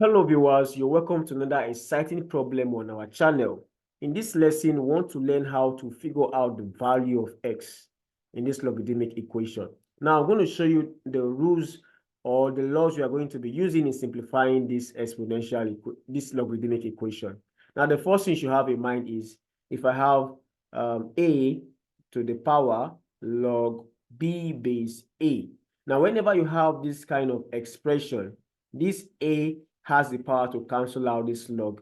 Hello viewers, you're welcome to another exciting problem on our channel. In this lesson, we want to learn how to figure out the value of x in this logarithmic equation. Now, I'm going to show you the rules or the laws we are going to be using in simplifying this logarithmic equation. Now, the first thing you should have in mind is if I have a to the power log b base a. Now, whenever you have this kind of expression, this a has the power to cancel out this log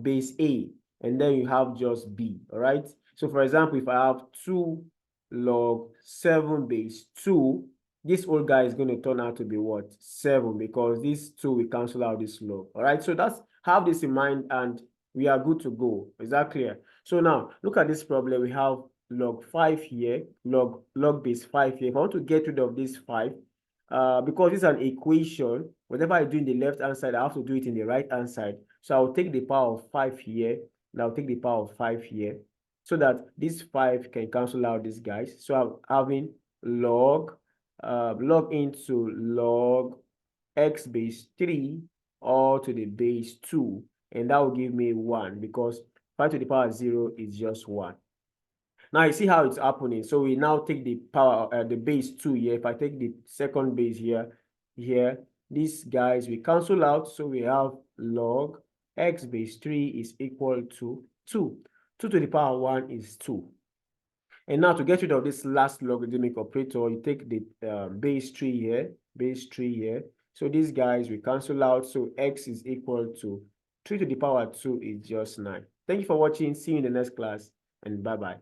base a, and then you have just b. All right, so for example, if I have 2 log 7 base 2, this whole guy is going to turn out to be what? 7, because this 2 will cancel out this log. All right, so that's have this in mind and we are good to go. Is that clear? So now look at this problem. We have log 5 here, log base 5 here. If I want to get rid of this 5, because it's an equation, whatever I do in the left hand side, I have to do it in the right hand side. So I'll take the power of 5 here, and I'll take the power of 5 here, so that this 5 can cancel out these guys. So I'm having log into log x base 3 all to the base 2, and that will give me 1, because 5 to the power 0 is just 1. Now you see how it's happening. So we now take the power, the base 2 here. If I take the second base here, these guys we cancel out. So we have log x base 3 is equal to 2. 2 to the power 1 is 2. And now to get rid of this last logarithmic operator, you take the base 3 here, So these guys we cancel out. So x is equal to 3 to the power 2 is just 9. Thank you for watching. See you in the next class, and bye-bye.